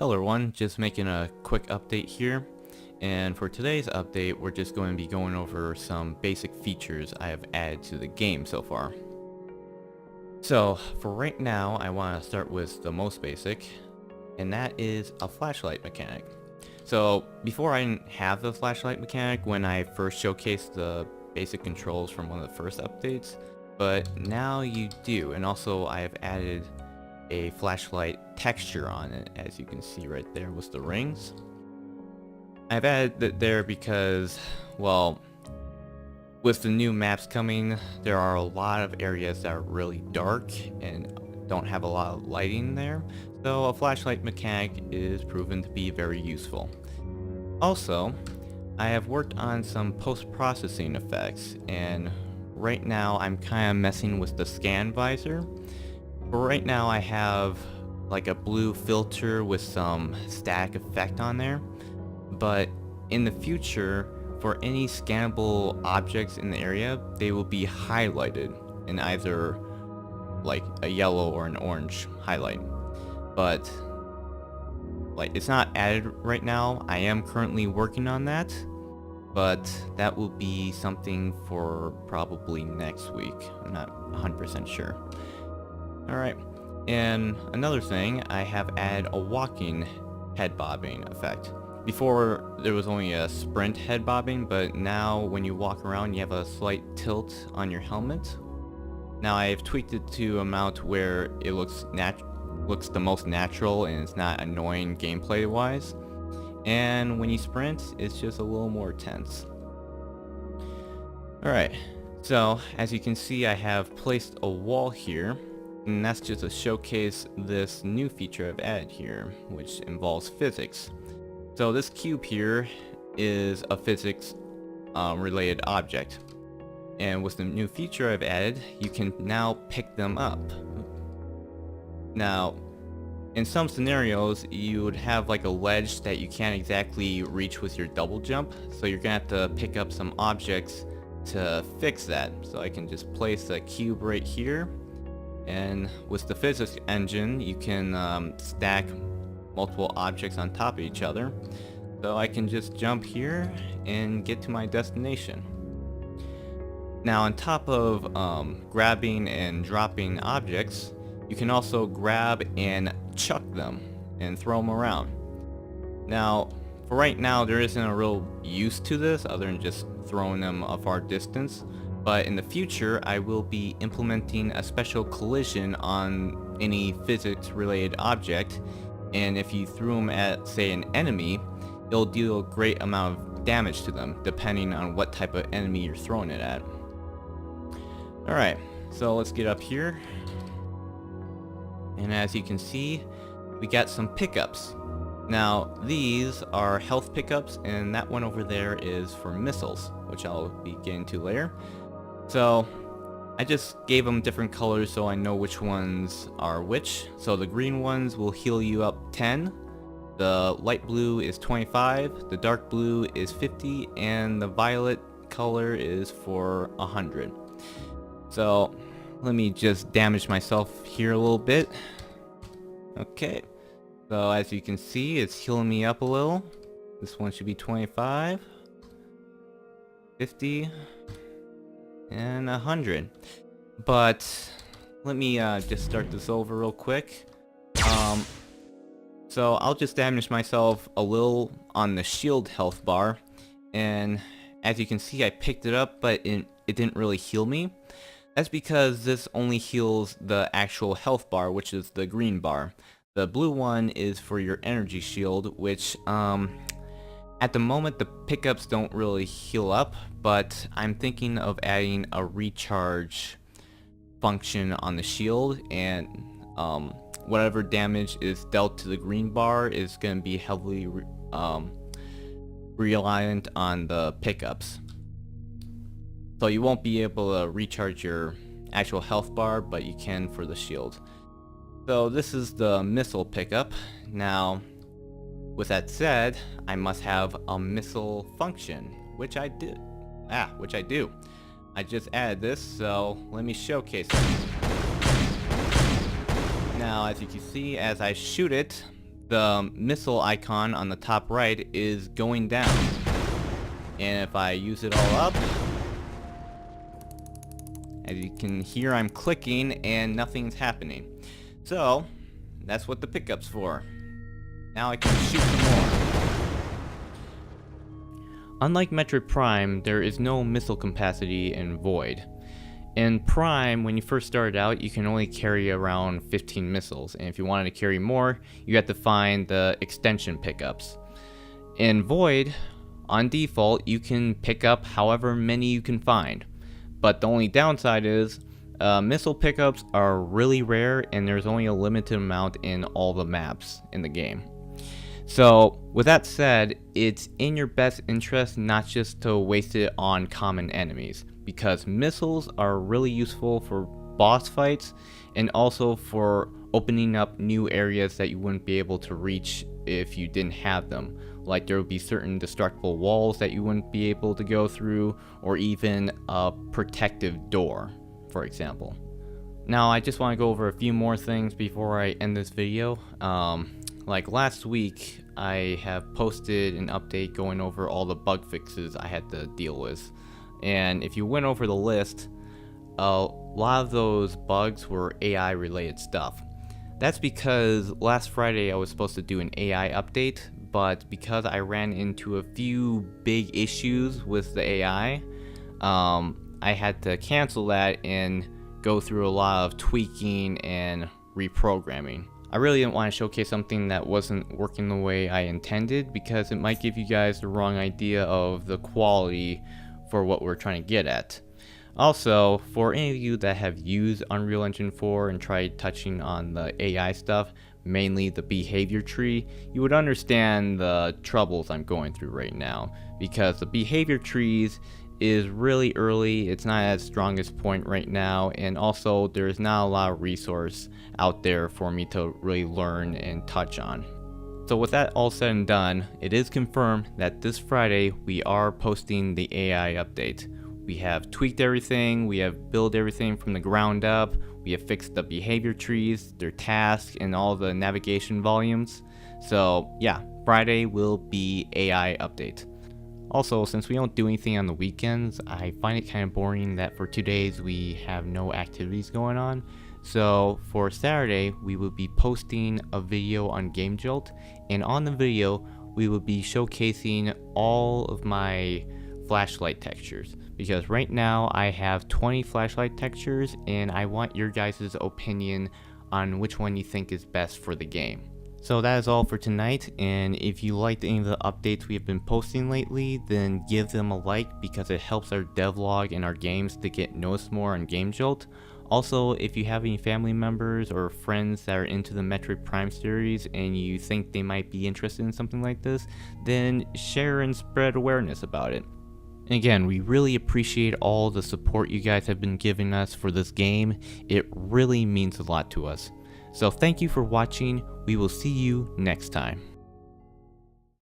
Hello everyone, just making a quick update here, and for today's update we're just going to be going over some basic features I have added to the game so far. So for right now I want to start with the most basic, and that is a flashlight mechanic. So before I didn't have the flashlight mechanic when I first showcased the basic controls from one of the first updates, but now you do, and also I have added a flashlight texture on it, as you can see right there with the rings. I've added that there because, well, with the new maps coming, there are a lot of areas that are really dark and don't have a lot of lighting there, so a flashlight mechanic is proven to be very useful. Also, I have worked on some post-processing effects, and right now I'm kind of messing with the scan visor. For right now I have like a blue filter with some static effect on there, but in the future for any scannable objects in the area, they will be highlighted in either like a yellow or an orange highlight. But like it's not added right now. I am currently working on that, but that will be something for probably next week. I'm not 100% sure. Alright, and another thing, I have added a walking head bobbing effect. Before there was only a sprint head bobbing, but now when you walk around you have a slight tilt on your helmet. Now I've tweaked it to amount where it looks the most natural and it's not annoying gameplay wise. And when you sprint, it's just a little more tense. Alright, so as you can see I have placed a wall here. And that's just to showcase this new feature I've added here, which involves physics. So this cube here is a physics related object. And with the new feature I've added, you can now pick them up. Now, in some scenarios, you would have like a ledge that you can't exactly reach with your double jump. So you're gonna have to pick up some objects to fix that. So I can just place the cube right here. And with the physics engine, you can stack multiple objects on top of each other. So I can just jump here and get to my destination. Now on top of grabbing and dropping objects, you can also grab and chuck them and throw them around. Now, for right now, there isn't a real use to this other than just throwing them a far distance. But in the future, I will be implementing a special collision on any physics-related object, and if you threw them at, say, an enemy, it'll deal a great amount of damage to them, depending on what type of enemy you're throwing it at. Alright, so let's get up here. And as you can see, we got some pickups. Now, these are health pickups, and that one over there is for missiles, which I'll be getting to later. So I just gave them different colors so I know which ones are which. So the green ones will heal you up 10, the light blue is 25, the dark blue is 50, and the violet color is for 100. So let me just damage myself here a little bit. Okay, so as you can see, it's healing me up a little. This one should be 25, 50, and 100. But let me just start this over real quick. So I'll just damage myself a little on the shield health bar, and as you can see I picked it up, but it didn't really heal me. That's because this only heals the actual health bar, which is the green bar. The blue one is for your energy shield, which at the moment the pickups don't really heal up, but I'm thinking of adding a recharge function on the shield, and whatever damage is dealt to the green bar is going to be heavily reliant on the pickups. So you won't be able to recharge your actual health bar, but you can for the shield. So this is the missile pickup. Now, with that said, I must have a missile function, which I do. I just added this, so let me showcase it. Now, as you can see, as I shoot it, the missile icon on the top right is going down. And if I use it all up, as you can hear, I'm clicking and nothing's happening. So that's what the pickup's for. Now I can shoot some more. Unlike Metroid Prime, there is no missile capacity in Void. In Prime, when you first started out, you can only carry around 15 missiles, and if you wanted to carry more, you had to find the extension pickups. In Void, on default, you can pick up however many you can find, but the only downside is missile pickups are really rare and there's only a limited amount in all the maps in the game. So with that said, it's in your best interest not just to waste it on common enemies, because missiles are really useful for boss fights and also for opening up new areas that you wouldn't be able to reach if you didn't have them. Like there would be certain destructible walls that you wouldn't be able to go through, or even a protective door, for example. Now I just want to go over a few more things before I end this video. Like last week, I have posted an update going over all the bug fixes I had to deal with. And if you went over the list, a lot of those bugs were AI related stuff. That's because last Friday I was supposed to do an AI update, but because I ran into a few big issues with the AI, I had to cancel that and go through a lot of tweaking and reprogramming. I really didn't want to showcase something that wasn't working the way I intended, because it might give you guys the wrong idea of the quality for what we're trying to get at. Also, for any of you that have used Unreal Engine 4 and tried touching on the AI stuff, mainly the behavior tree, you would understand the troubles I'm going through right now, because the behavior trees is really early, it's not at its strongest point right now, and also there's not a lot of resource out there for me to really learn and touch on. So with that all said and done, it is confirmed that this Friday we are posting the AI update. We have tweaked everything, we have built everything from the ground up, we have fixed the behavior trees, their tasks, and all the navigation volumes. So yeah, Friday will be AI update. Also, since we don't do anything on the weekends, I find it kind of boring that for 2 days we have no activities going on. So for Saturday, we will be posting a video on Game Jolt, and on the video, we will be showcasing all of my flashlight textures, because right now I have 20 flashlight textures and I want your guys' opinion on which one you think is best for the game. So that is all for tonight, and if you liked any of the updates we have been posting lately, then give them a like, because it helps our devlog and our games to get noticed more on Game Jolt. Also, if you have any family members or friends that are into the Metroid Prime series and you think they might be interested in something like this, then share and spread awareness about it. And again, we really appreciate all the support you guys have been giving us for this game. It really means a lot to us. So thank you for watching. We will see you next time.